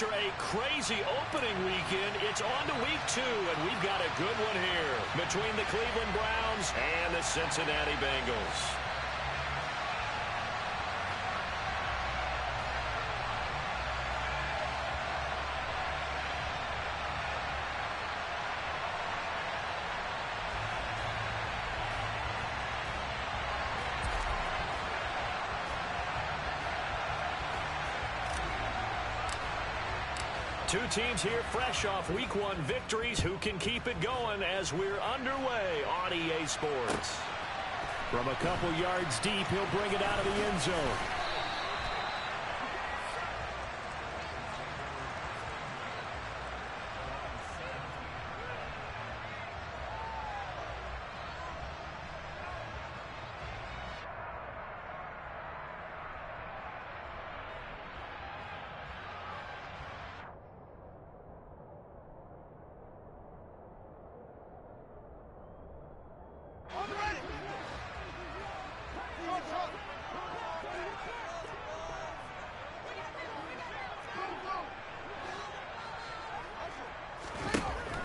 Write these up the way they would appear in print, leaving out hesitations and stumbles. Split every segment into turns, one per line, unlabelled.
after a crazy opening weekend, it's on to week 2, and we've got a good one here between the Cleveland Browns and the Cincinnati Bengals. Two teams here fresh off Week 1 victories. Who can keep it going as we're underway on EA Sports?
From a couple yards deep, he'll bring it out of the end zone.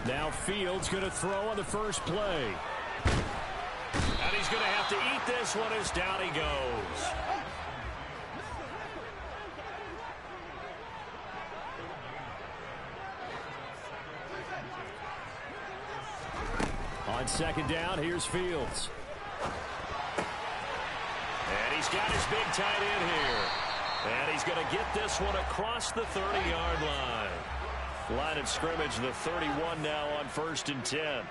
Now Fields going to throw on the first play.
And he's going to have to eat this one as down he goes.
On second down, here's Fields.
And he's got his big tight end here. And he's going to get this one across the 30-yard line. Line of scrimmage, the 31 now on 1st and 10.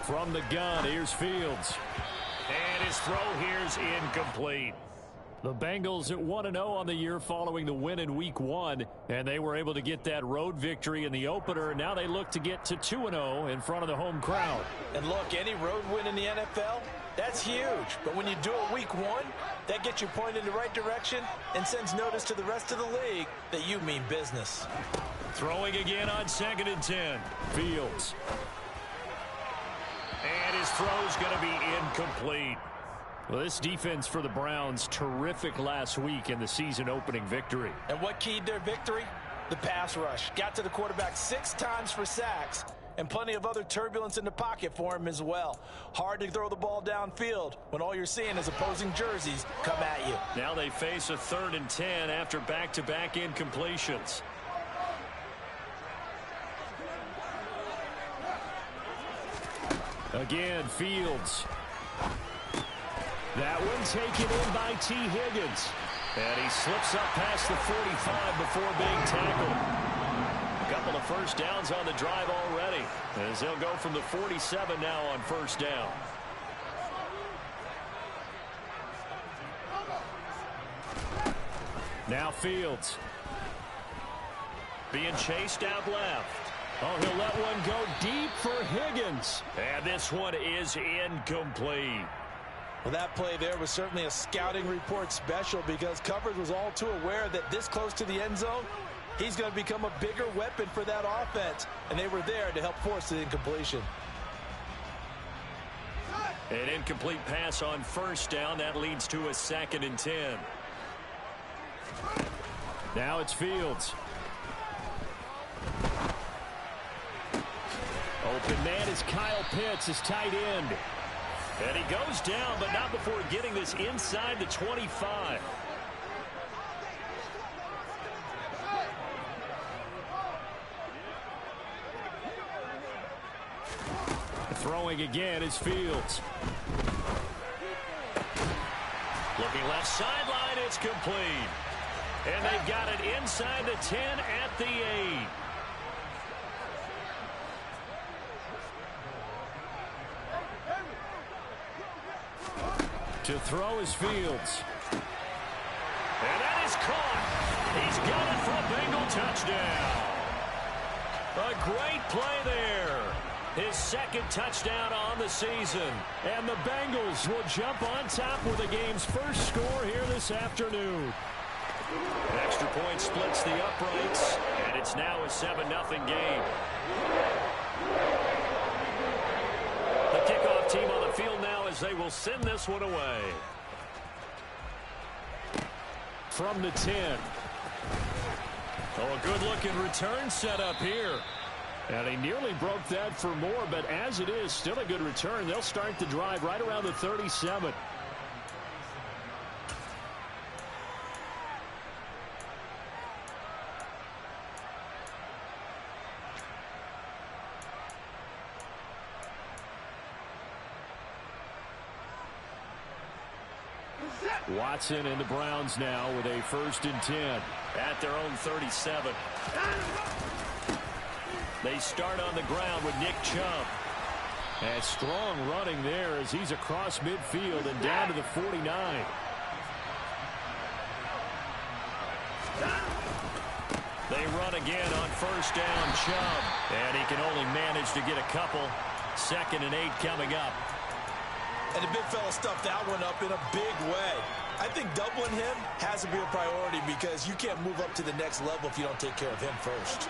From the gun, here's Fields.
And his throw here's incomplete.
The Bengals at 1-0 on the year following the win in Week 1, and they were able to get that road victory in the opener. Now they look to get to 2-0 in front of the home crowd.
And look, any road win in the NFL, that's huge. But when you do it Week 1, that gets you pointed in the right direction and sends notice to the rest of the league that you mean business.
Throwing again on 2nd and 10.
Fields.
And his throw's going to be incomplete.
Well, this defense for the Browns, terrific last week in the season-opening victory.
And what keyed their victory? The pass rush. Got to the quarterback 6 times for sacks, and plenty of other turbulence in the pocket for him as well. Hard to throw the ball downfield when all you're seeing is opposing jerseys come at you.
Now they face a 3rd and 10 after back-to-back incompletions.
Again, Fields. That one taken in by T. Higgins.
And he slips up past the 45 before being tackled. A couple of first downs on the drive already, as they'll go from the 47 now on 1st down.
Now Fields.
Being chased out left.
Oh, he'll let one go deep for Higgins.
And this one is incomplete.
Well, that play there was certainly a scouting report special because coverage was all too aware that this close to the end zone, he's going to become a bigger weapon for that offense. And they were there to help force the incompletion.
An incomplete pass on 1st down. That leads to a 2nd and 10.
Now it's Fields. Open man is Kyle Pitts, his tight end.
And he goes down, but not before getting this inside the 25.
Throwing again is Fields.
Looking left sideline, it's complete. And they've got it inside the 10 at the 8.
To throw is Fields.
And that is caught. He's got it for a Bengal touchdown. A great play there. His 2nd touchdown on the season.
And the Bengals will jump on top with the game's first score here this afternoon.
Extra point splits the uprights, and it's now a 7-0 game. The kickoff team on the field now as they will send this one away.
from the 10. Oh, a good-looking return set up here. And he nearly broke that for more, but as it is, still a good return. They'll start the drive right around the 37. Watson and the Browns now with a 1st and 10
at their own 37. They start on the ground with Nick Chubb.
And strong running there as he's across midfield and down to the 49.
They run again on 1st down, Chubb. And he can only manage to get a couple. 2nd and 8 coming up.
And the big fella stuffed that one up in a big way. I think doubling him has to be a priority because you can't move up to the next level if you don't take care of him first.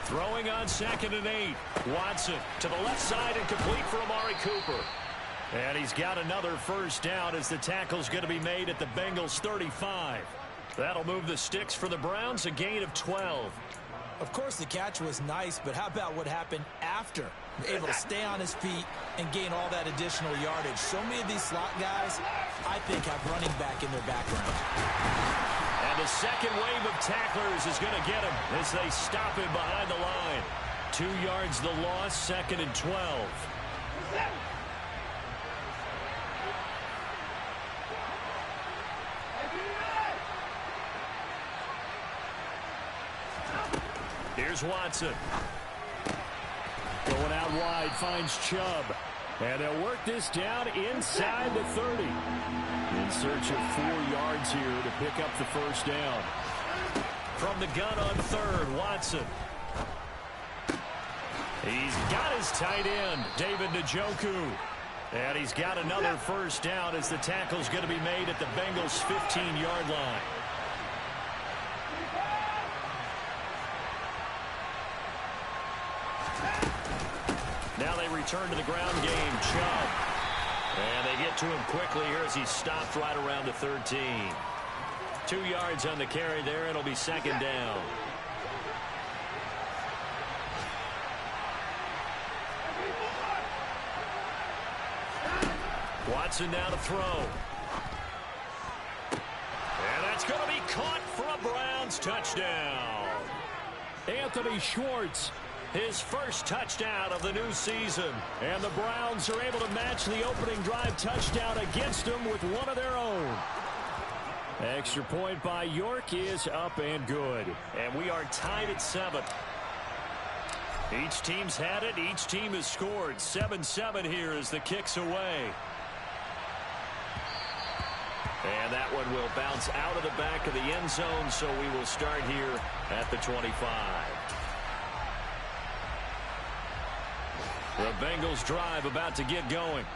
Throwing on 2nd and 8. Watson to the left side and complete for Amari Cooper. And he's got another 1st down as the tackle's going to be made at the Bengals 35. That'll move the sticks for the Browns, a gain of 12.
Of course, the catch was nice, but how about what happened after? Able to stay on his feet and gain all that additional yardage. So many of these slot guys, I think, have running back in their background.
And the second wave of tacklers is going to get him as they stop him behind the line. 2 yards the loss, 2nd and 12. Here's Watson.
Going out wide, finds Chubb. And they'll work this down inside the 30. In search of 4 yards here to pick up the 1st down.
From the gun on 3rd, Watson. He's got his tight end, David Njoku. And he's got another 1st down as the tackle's going to be made at the Bengals' 15-yard line. Now they return to the ground game. Chubb. And they get to him quickly here as he stopped right around the 13. 2 yards on the carry there. It'll be 2nd down. Watson now to throw. And that's going to be caught for a Browns touchdown.
Anthony Schwartz.
His 1st touchdown of the new season.
And the Browns are able to match the opening drive touchdown against them with one of their own. Extra point by York is up and good.
And we are tied at 7. Each team's had it. Each team has scored. 7-7 here as the kick's away. And that one will bounce out of the back of the end zone, so we will start here at the 25. The Bengals drive about to get going.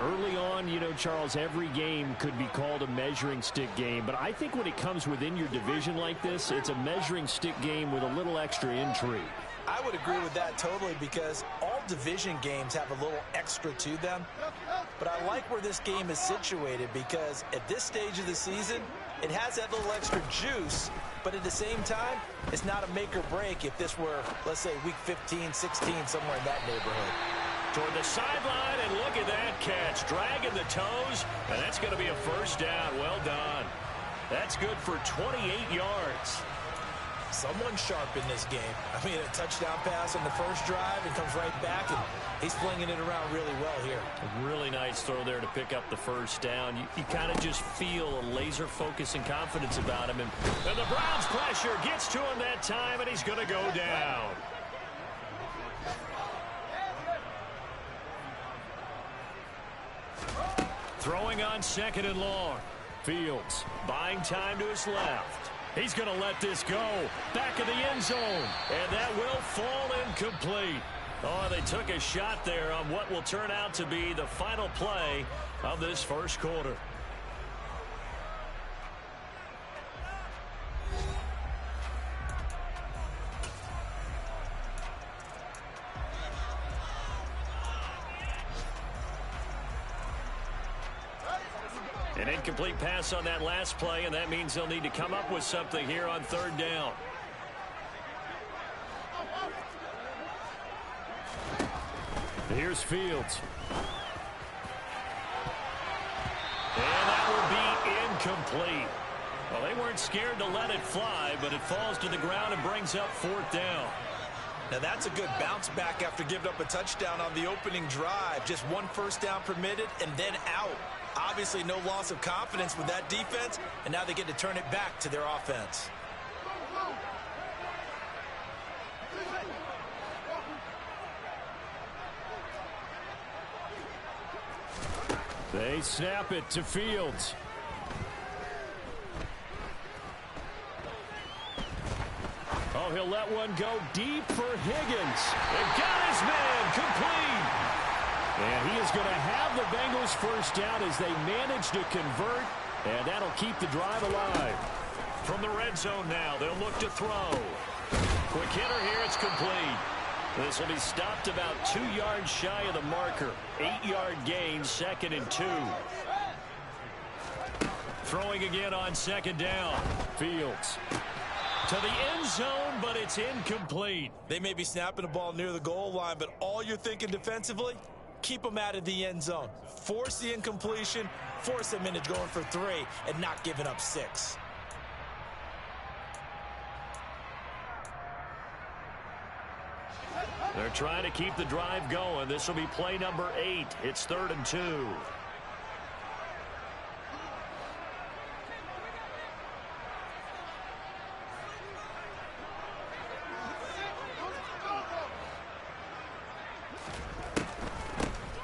Early on, you know, Charles, every game could be called a measuring stick game. But I think when it comes within your division like this, it's a measuring stick game with a little extra intrigue.
I would agree with that totally because all division games have a little extra to them. But I like where this game is situated because at this stage of the season, it has that little extra juice. But at the same time, it's not a make or break if this were, let's say, week 15, 16, somewhere in that neighborhood.
Toward the sideline, and look at that catch. Dragging the toes, and that's going to be a 1st down. Well done. That's good for 28 yards.
Someone sharp in this game. I mean, a touchdown pass on the 1st drive and comes right back, and he's flinging it around really well here.
A really nice throw there to pick up the 1st down. You kind of just feel a laser focus and confidence about him. And the Browns pressure gets to him that time, and he's going to go down. Throwing on 2nd and long. Fields buying time to his left. He's going to let this go. Back of the end zone. And that will fall incomplete. Oh, they took a shot there on what will turn out to be the final play of this 1st quarter. An incomplete pass on that last play, and that means they'll need to come up with something here on third down.
Here's Fields.
And that will be incomplete. Well, they weren't scared to let it fly, but it falls to the ground and brings up fourth down.
Now that's a good bounce back after giving up a touchdown on the opening drive. Just one first down permitted and then out. Obviously no loss of confidence with that defense, and now they get to turn it back to their offense.
They snap it to Fields. Oh, he'll let one go deep for Higgins.
It got his man complete.
And he is going to have the Bengals first down as they manage to convert, and that'll keep the drive alive.
From the red zone now, they'll look to throw. Quick hitter here, it's complete. This will be stopped about 2 yards shy of the marker. 8-yard gain, 2nd and 2. Throwing again on 2nd down.
Fields.
To the end zone, but it's incomplete.
They may be snapping the ball near the goal line, but all you're thinking defensively, keep them out of the end zone. Force the incompletion, force them into going for 3, and not giving up 6.
They're trying to keep the drive going. This will be play number 8. It's 3rd and 2.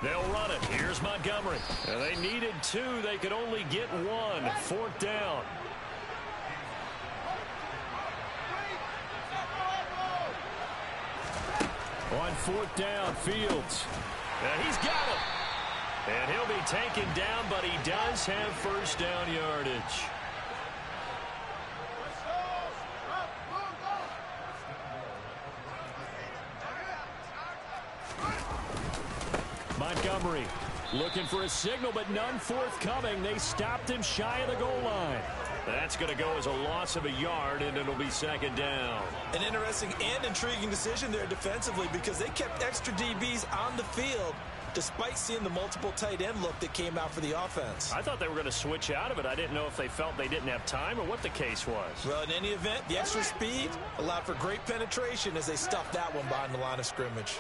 They'll run it. Here's Montgomery. And they needed 2. They could only get 1. 4th down.
On 4th down, Fields.
And he's got him. And he'll be taken down, but he does have first down yardage.
Montgomery looking for a signal, but none forthcoming. They stopped him shy of the goal line.
That's going to go as a loss of a yard, and it'll be 2nd down.
An interesting and intriguing decision there defensively because they kept extra DBs on the field despite seeing the multiple tight end look that came out for the offense.
I thought they were going to switch out of it. I didn't know if they felt they didn't have time or what the case was.
Well, in any event, the extra speed allowed for great penetration as they stuffed that one behind the line of scrimmage.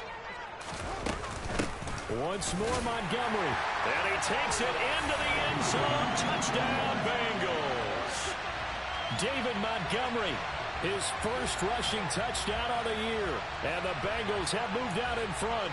Once more, Montgomery.
And he takes it into the end zone. Touchdown, Bengals.
David Montgomery, his first rushing touchdown of the year. And the Bengals have moved out in front.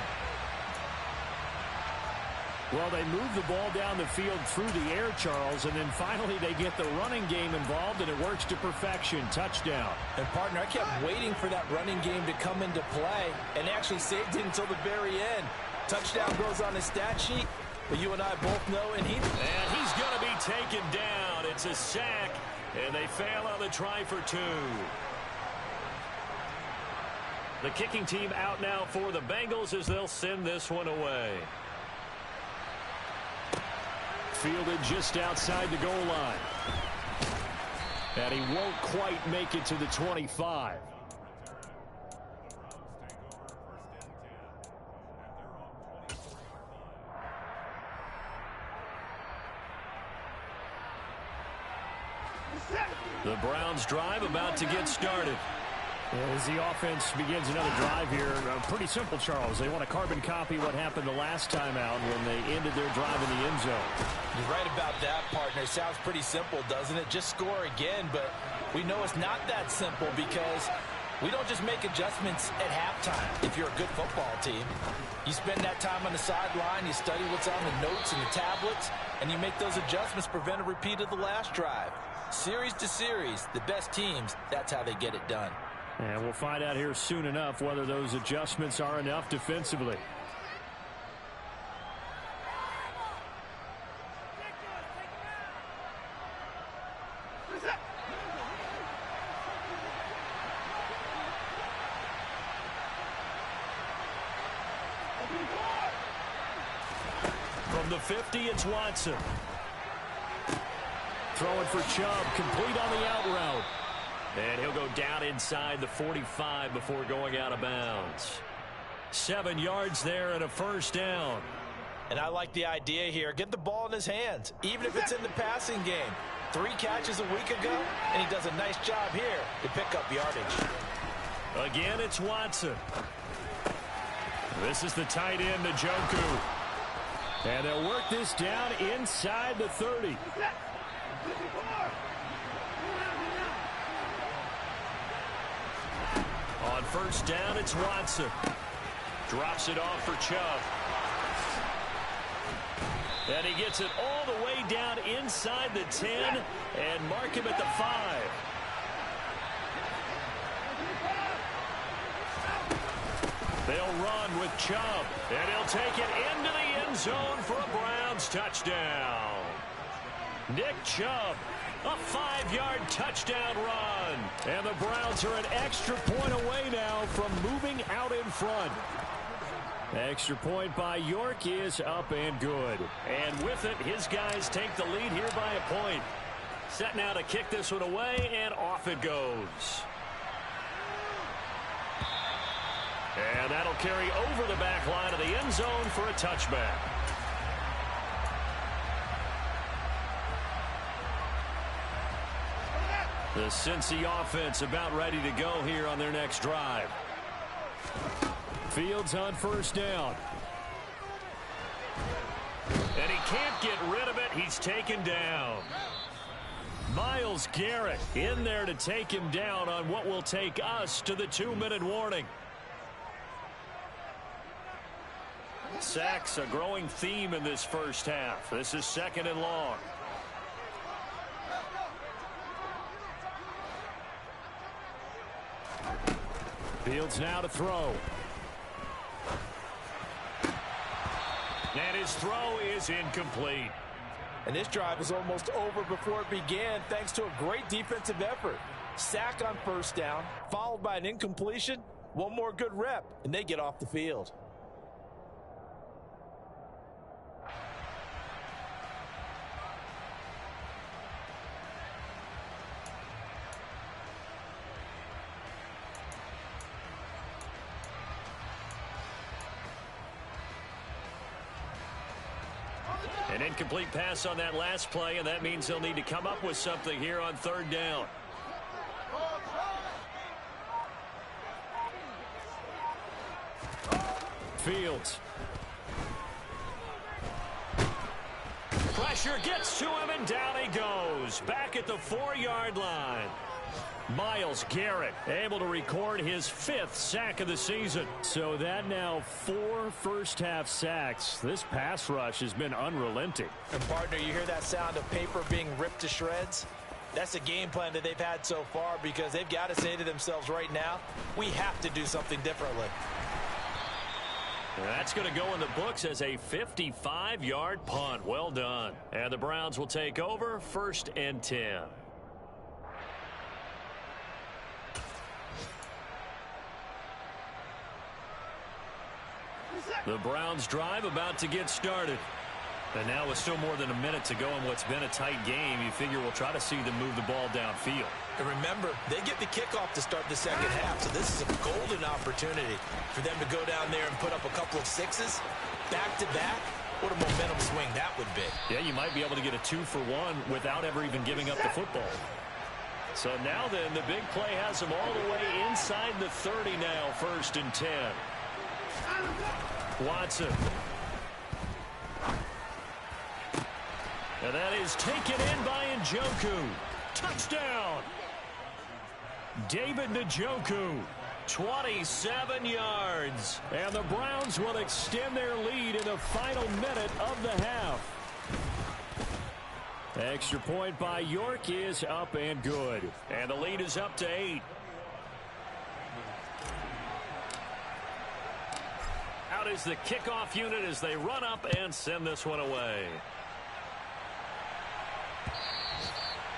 Well, they move the ball down the field through the air, Charles, and then finally they get the running game involved, and it works to perfection. Touchdown.
And, partner, I kept waiting for that running game to come into play and actually saved it until the very end. Touchdown goes on his stat sheet, but you and I both know, and
he's going to be taken down. It's a sack, and they fail on the try for 2. The kicking team out now for the Bengals as they'll send this one away.
Fielded just outside the goal line. And he won't quite make it to the 25.
The Browns drive about to get started.
As the offense begins another drive here, pretty simple, Charles. They want to carbon copy what happened the last time out when they ended their drive in the end zone.
You're right about that, partner. Sounds pretty simple, doesn't it? Just score again, but we know it's not that simple because we don't just make adjustments at halftime if you're a good football team. You spend that time on the sideline, you study what's on the notes and the tablets, and you make those adjustments to prevent a repeat of the last drive. Series to series, the best teams, that's how they get it done.
And we'll find out here soon enough whether those adjustments are enough defensively.
From the 50, it's Watson.
Throwing for Chubb, complete on the out route.
And he'll go down inside the 45 before going out of bounds.
7 yards there and a first down.
And I like the idea here. Get the ball in his hands, even if it's in the passing game. 3 catches a week ago, and he does a nice job here to pick up yardage.
Again, it's Watson. This is the tight end, Njoku. And they'll work this down inside the 30. On first down, it's Watson. Drops it off for Chubb. And he gets it all the way down inside the 10 and mark him at the 5. They'll run with Chubb, and he'll take it into the end zone for a Browns touchdown. Nick Chubb, a 5-yard touchdown run. And the Browns are an extra point away now from moving out in front. Extra point by York is up and good. And with it, his guys take the lead here by a point. Set now to kick this one away, and off it goes. And that'll carry over the back line of the end zone for a touchback. The Cincy offense about ready to go here on their next drive. Fields on first down. And he can't get rid of it. He's taken down. Myles Garrett in there to take him down on what will take us to the 2-minute warning. Sacks a growing theme in this first half. This is 2nd and long. Fields now to throw. And his throw is incomplete.
And this drive is almost over before it began thanks to a great defensive effort. Sack on first down, followed by an incompletion. One more good rep, and they get off the field.
An incomplete pass on that last play, and that means they'll need to come up with something here on 3rd down. Fields. Pressure gets to him, and down he goes. Back at the 4-yard line. Myles Garrett able to record his 5th sack of the season. So that now 4 first-half sacks. This pass rush has been unrelenting.
And partner, you hear that sound of paper being ripped to shreds? That's the game plan that they've had so far, because they've got to say to themselves right now, we have to do something differently.
And that's going to go in the books as a 55-yard punt. Well done. And the Browns will take over 1st and 10. The Browns drive about to get started. And now with still more than a minute to go in what's been a tight game, you figure we'll try to see them move the ball downfield.
And remember, they get the kickoff to start the second half, so this is a golden opportunity for them to go down there and put up a couple of 6s back-to-back. What a momentum swing that would be.
Yeah, you might be able to get a 2-for-1 without ever even giving up the football. So now then, the big play has them all the way inside the 30 now, 1st and 10. Watson. And that is taken in by Njoku. Touchdown! David Njoku, 27 yards. And the Browns will extend their lead in the final minute of the half. Extra point by York is up and good. And the lead is up to 8. Out is the kickoff unit as they run up and send this one away.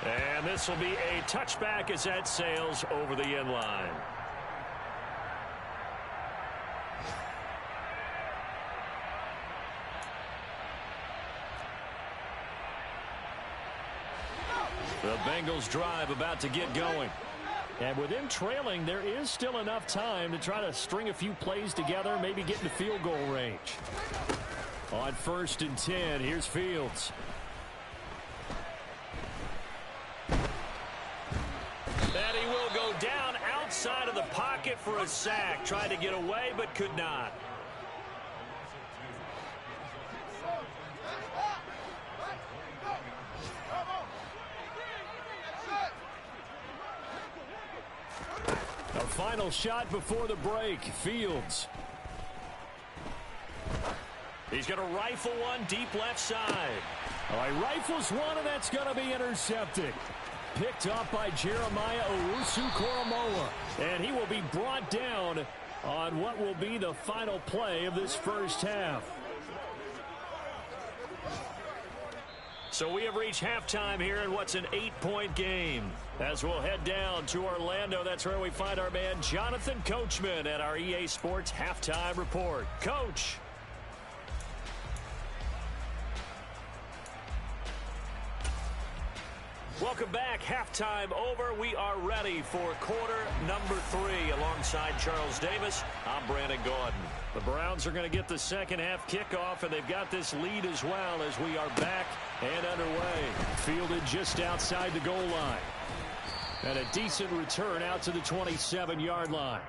And this will be a touchback as that sails over the end line.
The Bengals drive about to get going.
And with them trailing, there is still enough time to try to string a few plays together, maybe get into field goal range. On 1st and 10, here's Fields.
And he will go down outside of the pocket for a sack. Tried to get away, but could not.
A final shot before the break. Fields.
He's going to rifle one deep left side.
All right, rifles one, and that's going to be intercepted. Picked up by Jeremiah Owusu-Koramoah. And he will be brought down on what will be the final play of this first half.
So we have reached halftime here in what's an 8-point game. As we'll head down to Orlando, that's where we find our man Jonathan Coachman at our EA Sports Halftime Report. Coach. Welcome back. Halftime over. We are ready for quarter number 3. Alongside Charles Davis, I'm Brandon Gordon.
The Browns are going to get the second half kickoff, and they've got this lead as well as we are back and underway. Fielded just outside the goal line. And a decent return out to the 27-yard line.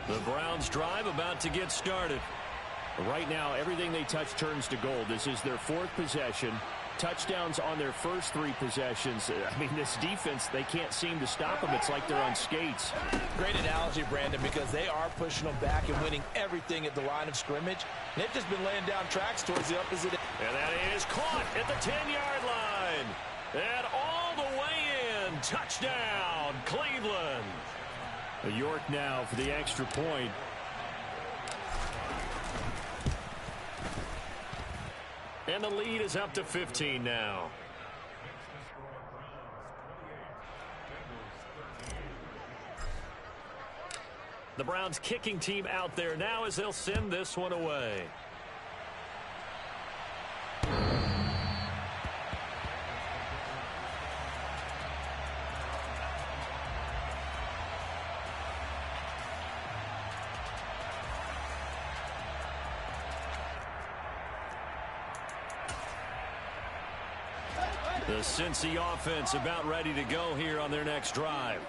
The Browns drive about to get started.
Right now, everything they touch turns to gold. This is their 4th possession. Touchdowns on their first 3 possessions. I mean, this defense, they can't seem to stop them. It's like they're on skates.
Great analogy, Brandon, because they are pushing them back and winning everything at the line of scrimmage. And they've just been laying down tracks towards the opposite.
And that is caught at the 10-yard line. And all the way in. Touchdown, Cleveland.
York now for the extra point.
And the lead is up to 15 now. The Browns kicking team out there now as they'll send this one away. The Cincy offense about ready to go here on their next drive.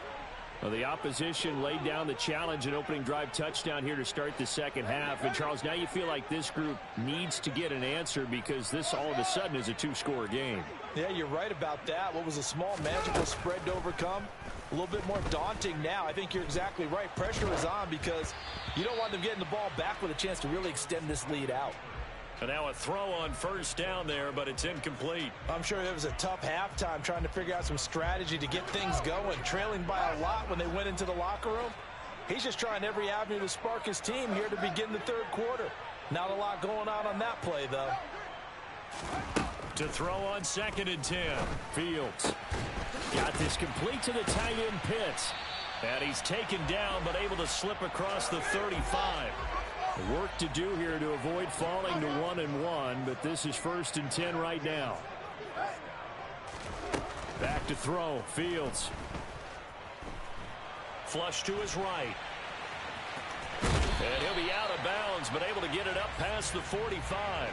Well, the opposition laid down the challenge and opening drive touchdown here to start the second half. And, Charles, now you feel like this group needs to get an answer because this all of a sudden is a 2-score game.
Yeah, you're right about that. What was a small magical spread to overcome? A little bit more daunting now. I think you're exactly right. Pressure is on because you don't want them getting the ball back with a chance to really extend this lead out.
And now a throw on first down there, but it's incomplete.
I'm sure it was a tough halftime trying to figure out some strategy to get things going. Trailing by a lot when they went into the locker room. He's just trying every avenue to spark his team here to begin the third quarter. Not a lot going on that play, though.
To throw on 2nd and 10.
Fields got this complete to the tight end Pitts.
And he's taken down, but able to slip across the 35.
Work to do here to avoid falling to 1-1, but this is 1st and 10 right now. Back to throw. Fields.
Flush to his right. And he'll be out of bounds, but able to get it up past the 45.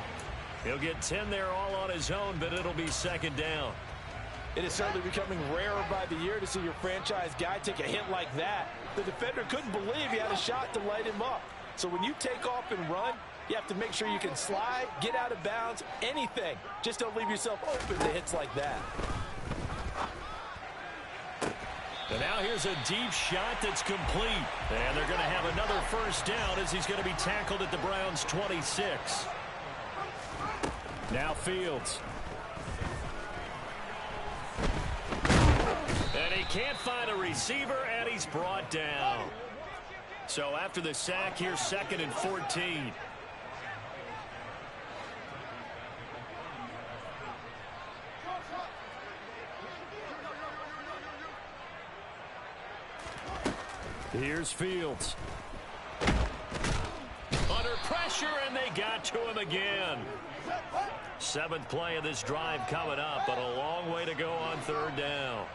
He'll get 10 there all on his own, but it'll be 2nd down.
It is certainly becoming rarer by the year to see your franchise guy take a hit like that. The defender couldn't believe he had a shot to light him up. So when you take off and run, you have to make sure you can slide, get out of bounds, anything. Just don't leave yourself open to hits like that.
And now here's a deep shot that's complete. And they're going to have another first down as he's going to be tackled at the Browns' 26.
Now Fields.
And he can't find a receiver, and he's brought down. So after the sack, here's 2nd and 14.
Here's Fields.
Under pressure, and they got to him again. 7th play of this drive coming up, but a long way to go on 3rd down.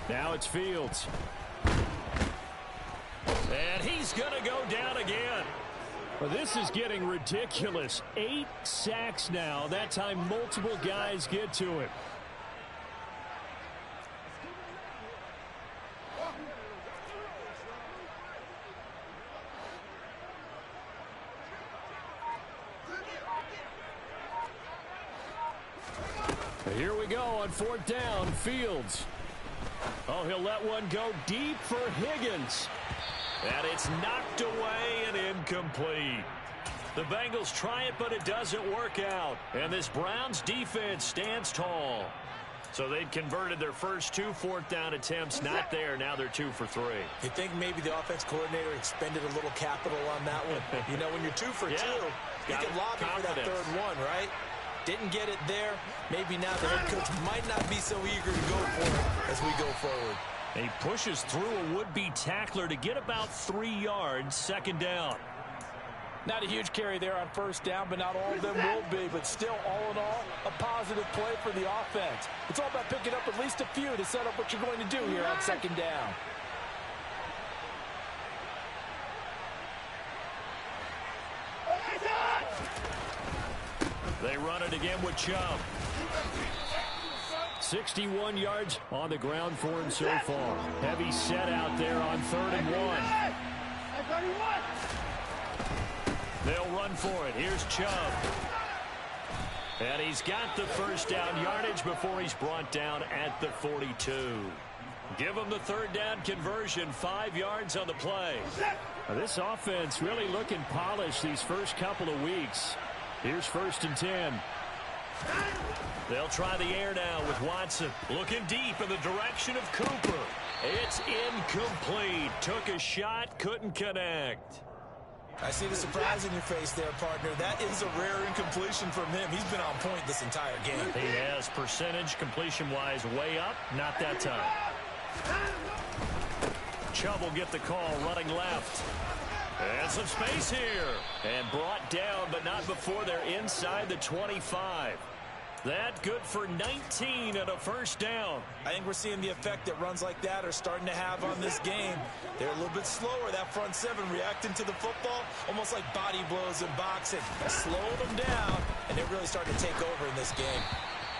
Now it's Fields.
And he's going to go down again.
Well, this is getting ridiculous. 8 sacks now. That time multiple guys get to him. Here we go on 4th down. Fields. Oh, he'll let one go deep for Higgins.
And it's knocked away and incomplete. The Bengals try it, but it doesn't work out. And this Browns defense stands tall. So they'd converted their first 2 4th down attempts. Not there. Now they're 2 for 3.
You think maybe the offense coordinator expended a little capital on that one? You know, when you're 2 for 2, you can lobby for that 3rd one, right? Didn't get it there. Maybe now the head coach might not be so eager to go for it as we go forward.
He pushes through a would-be tackler to get about 3 yards. 2nd down.
Not a huge carry there on 1st down, but not all of them will be. But still, all in all, a positive play for the offense. It's all about picking up at least a few to set up what you're going to do here on 2nd down.
They run it again with Chubb.
61 yards on the ground for him so far. Heavy set out there on 3rd and 1.
They'll run for it. Here's Chubb. And he's got the 1st down yardage before he's brought down at the 42. Give him the 3rd down conversion. 5 yards on the play.
Now, this offense really looking polished these first couple of weeks. Here's 1st and 10.
They'll try the air now with Watson. Looking deep in the direction of Cooper. It's incomplete. Took a shot, couldn't connect.
I see the surprise in your face there, partner. That is a rare incompletion from him. He's been on point this entire game.
He has percentage completion-wise way up. Not that time. Chubb will get the call running left. And some space here. And brought down, but not before they're inside the 25. That good for 19 and a 1st down.
I think we're seeing the effect that runs like that are starting to have on this game. They're a little bit slower, that front 7 reacting to the football, almost like body blows in boxing. Slowing them down, and they're really starting to take over in this game.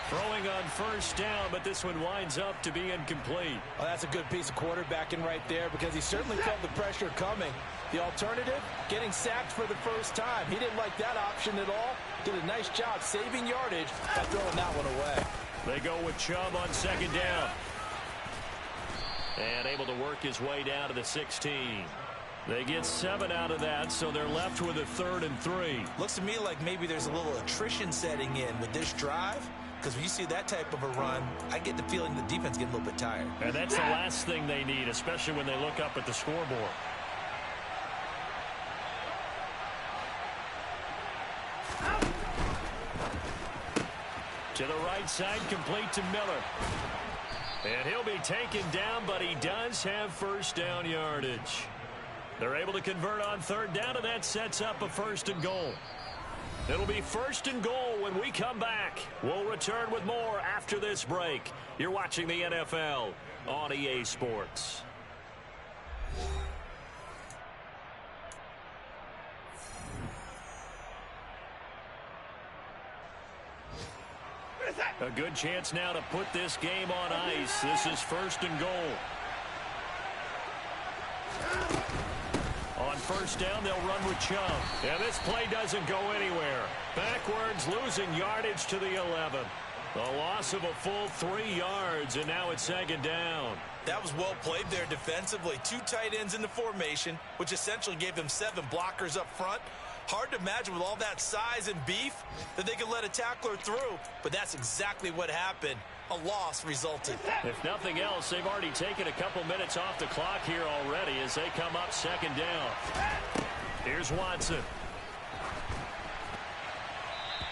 Throwing on 1st down, but this one winds up to be incomplete.
Well, that's a good piece of quarterbacking right there because he certainly felt the pressure coming. The alternative, getting sacked for the 1st time. He didn't like that option at all. Did a nice job saving yardage by throwing that one away.
They go with Chubb on 2nd down. And able to work his way down to the 16. They get 7 out of that, so they're left with a 3rd and 3.
Looks to me like maybe there's a little attrition setting in with this drive. Because when you see that type of a run, I get the feeling the defense getting a little bit tired.
And that's the last thing they need, especially when they look up at the scoreboard. To the right side, complete to Miller. And he'll be taken down, but he does have 1st down yardage. They're able to convert on 3rd down, and that sets up a 1st and goal. It'll be 1st and goal when we come back. We'll return with more after this break. You're watching the NFL on EA Sports. A good chance now to put this game on ice. This is 1st and goal. On 1st down, they'll run with Chubb. And this play doesn't go anywhere. Backwards, losing yardage to the 11. A loss of a full 3 yards, and now it's 2nd down.
That was well played there defensively. 2 tight ends in the formation, which essentially gave them 7 blockers up front. Hard to imagine with all that size and beef that they could let a tackler through, but that's exactly what happened. A loss resulted.
If nothing else, they've already taken a couple minutes off the clock here already as they come up 2nd down. Here's Watson.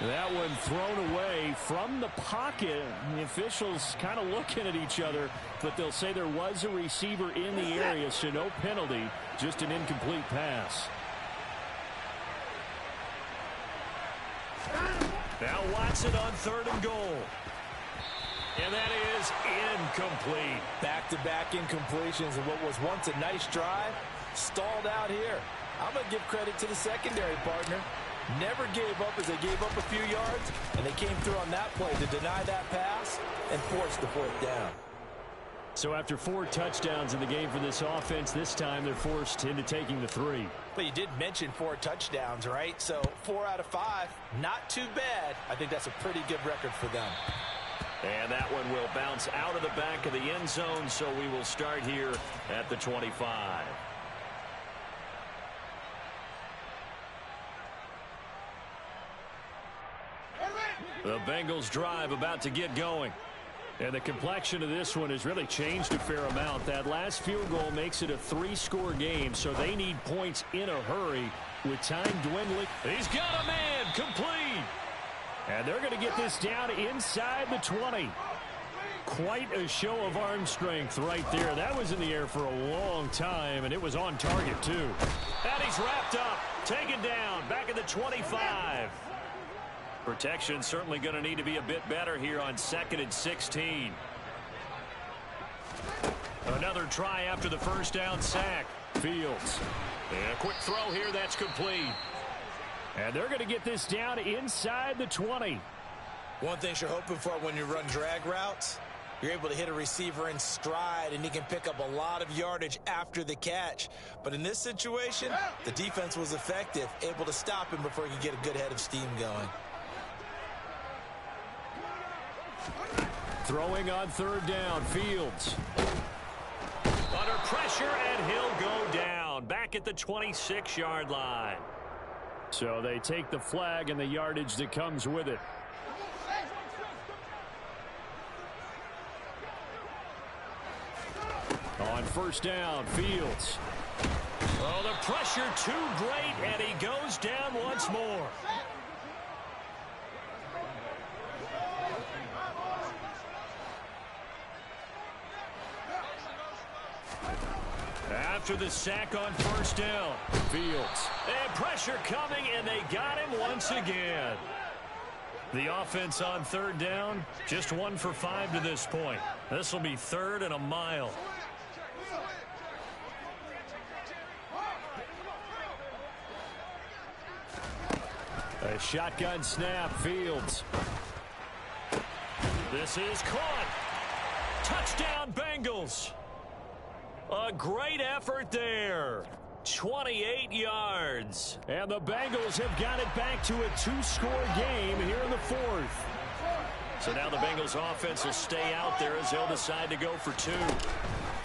That one thrown away from the pocket. The officials kind of looking at each other, but they'll say there was a receiver in the area, so no penalty, just an incomplete pass. Now Watson on 3rd and goal. And that is incomplete.
Back-to-back incompletions and what was once a nice drive stalled out here. I'm going to give credit to the secondary partner. Never gave up as they gave up a few yards, and they came through on that play to deny that pass and force the 4th down.
So after 4 touchdowns in the game for this offense, this time they're forced into taking the 3.
But you did mention 4 touchdowns, right? So 4 out of 5, not too bad. I think that's a pretty good record for them.
And that one will bounce out of the back of the end zone, so we will start here at the 25. The Bengals drive about to get going. And the complexion of this one has really changed a fair amount. That last field goal makes it a 3-score game, so they need points in a hurry with time dwindling. He's got a man, complete. And they're going to get this down inside the 20. Quite a show of arm strength right there. That was in the air for a long time, and it was on target, too. And he's wrapped up, taken down, back at the 25. Protection certainly going to need to be a bit better here on 2nd and 16. Another try after the first down sack. Fields. And a quick throw here that's complete. And they're going to get this down inside the 20.
One thing you're hoping for when you run drag routes, you're able to hit a receiver in stride, and he can pick up a lot of yardage after the catch. But in this situation, the defense was effective, able to stop him before he could get a good head of steam going.
Throwing on 3rd down, Fields.
Under pressure, and he'll go down. Back at the 26-yard line.
So they take the flag and the yardage that comes with it. On 1st down, Fields.
Oh, the pressure too great, and he goes down once more. After the sack on 1st down,
Fields.
And pressure coming, and they got him once again. The offense on 3rd down, just 1 for 5 to this point. This will be 3rd and a mile.
A shotgun snap, Fields.
This is caught. Touchdown, Bengals. A great effort there. 28 yards.
And the Bengals have got it back to a 2-score game here in the 4th.
So now the Bengals offense will stay out there as they'll decide to go for 2.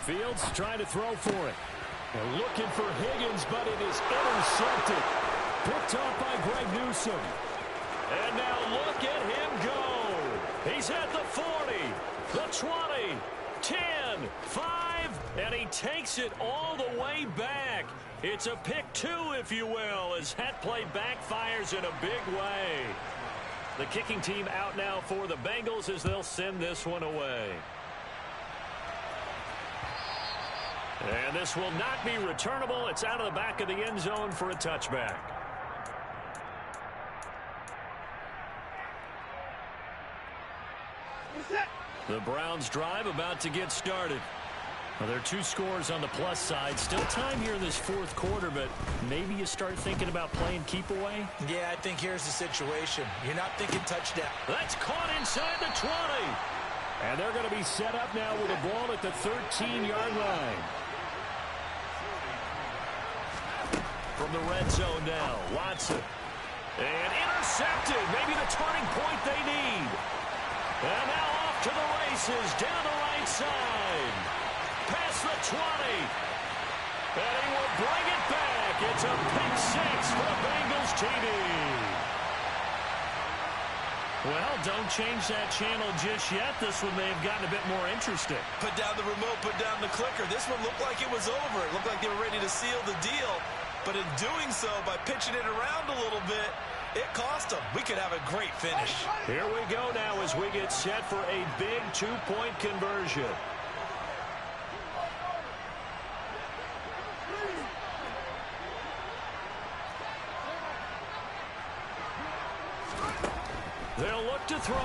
Fields trying to throw for it. They're looking for Higgins, but it is intercepted. Picked off by Greg Newsome.
And now look at him go. He's at the 40, the 20, 10, 5, and he takes it all the way back. It's a pick 2, if you will, as that play backfires in a big way. The kicking team out now for the Bengals as they'll send this one away. And this will not be returnable. It's out of the back of the end zone for a touchback. The Browns drive about to get started. Well, there are 2 scores on the plus side. Still time here in this 4th quarter, but maybe you start thinking about playing keep away?
Yeah, I think here's the situation. You're not thinking touchdown.
That's caught inside the 20.
And they're going to be set up now with a ball at the 13-yard line.
From the red zone now, Watson. And intercepted. Maybe the turning point they need. And now off to the races down the right side. Past the 20. And he will bring it back. It's a pick 6 for the Bengals TD. Well, don't change that channel just yet. This one may have gotten a bit more interesting.
Put down the remote, put down the clicker. This one looked like it was over. It looked like they were ready to seal the deal. But in doing so, by pitching it around a little bit, It cost them. We could have a great finish.
Here we go now as we get set for a big two-point conversion. They'll look to throw.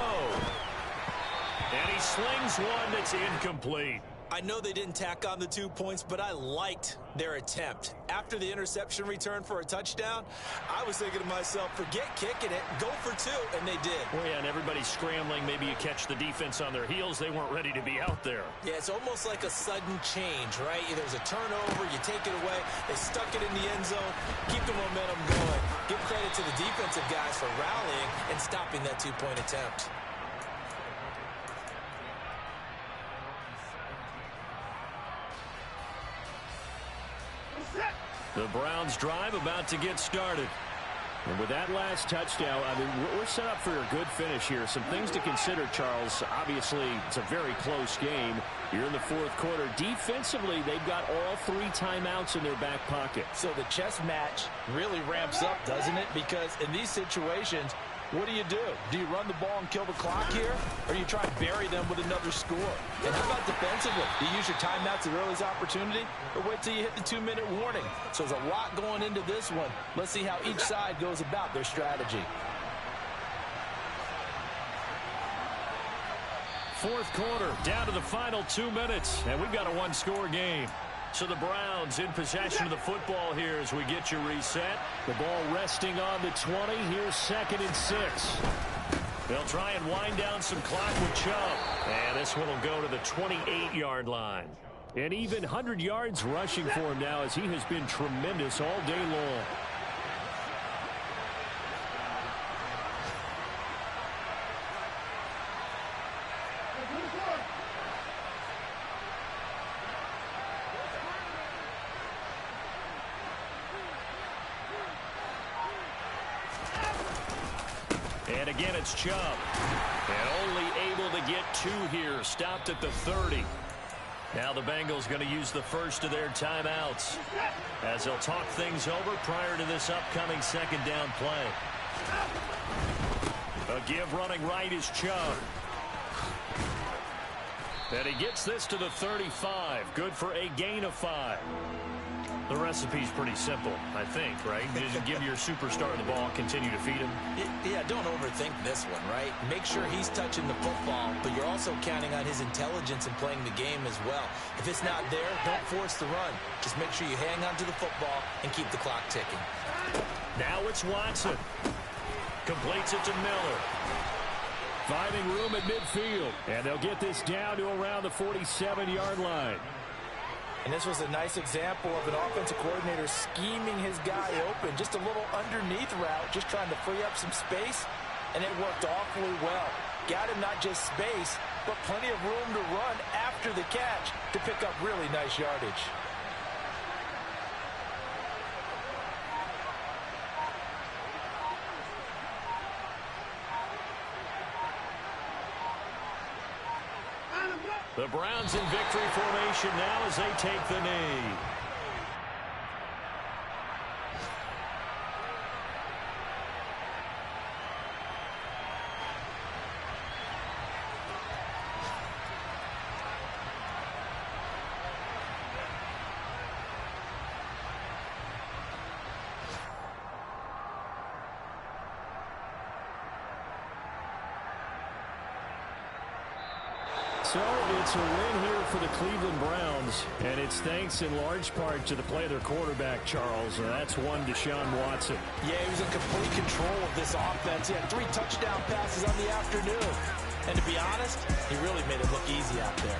And he slings one that's incomplete.
I know they didn't tack on the 2 points, but I liked their attempt. After the interception return for a touchdown, I was thinking to myself, forget kicking it, go for 2, and they did.
Well, yeah, and everybody's scrambling. Maybe you catch the defense on their heels. They weren't ready to be out there.
Yeah, it's almost like a sudden change, right? There's a turnover, you take it away, they stuck it in the end zone, keep the momentum going. Give credit to the defensive guys for rallying and stopping that 2-point attempt.
The Browns drive about to get started. And with that last touchdown, I mean, we're set up for a good finish here. Some things to consider, Charles. Obviously, it's a very close game. You're in the fourth quarter. Defensively, they've got all 3 timeouts in their back pocket.
So the chess match really ramps up, doesn't it? Because in these situations, what do? Do you run the ball and kill the clock here? Or do you try and bury them with another score? And how about defensively? Do you use your timeouts at earliest opportunity? Or wait till you hit the 2-minute warning? So there's a lot going into this one. Let's see how each side goes about their strategy.
Fourth quarter, down to the final 2 minutes. And we've got a one-score game. So the Browns in possession of the football here as we get you reset. The ball resting on the 20. Here's 2nd and 6. They'll try and wind down some clock with Chubb. And this one will go to the 28-yard line. And even 100 yards rushing for him now as he has been tremendous all day long. And again, it's Chubb. And only able to get 2 here. Stopped at the 30. Now the Bengals going to use the first of their timeouts as they'll talk things over prior to this upcoming 2nd down play. A give running right is Chubb. And he gets this to the 35. Good for a gain of 5. The recipe's pretty simple, I think, right? Just give your superstar the ball, continue to feed him.
Yeah, don't overthink this one, right? Make sure he's touching the football, but you're also counting on his intelligence in playing the game as well. If it's not there, don't force the run. Just make sure you hang on to the football and keep the clock ticking.
Now it's Watson. Completes it to Miller. Finding room at midfield. And they'll get this down to around the 47-yard line.
And this was a nice example of an offensive coordinator scheming his guy open. Just a little underneath route, just trying to free up some space. And it worked awfully well. Got him not just space, but plenty of room to run after the catch to pick up really nice yardage.
The Browns in victory formation now as they take the knee. So it's a win here for the Cleveland Browns, and it's thanks in large part to the play of their quarterback, Charles. That's one Deshaun Watson.
Yeah, he was in complete control of this offense. He had 3 touchdown passes on the afternoon. And to be honest, he really made it look easy out there.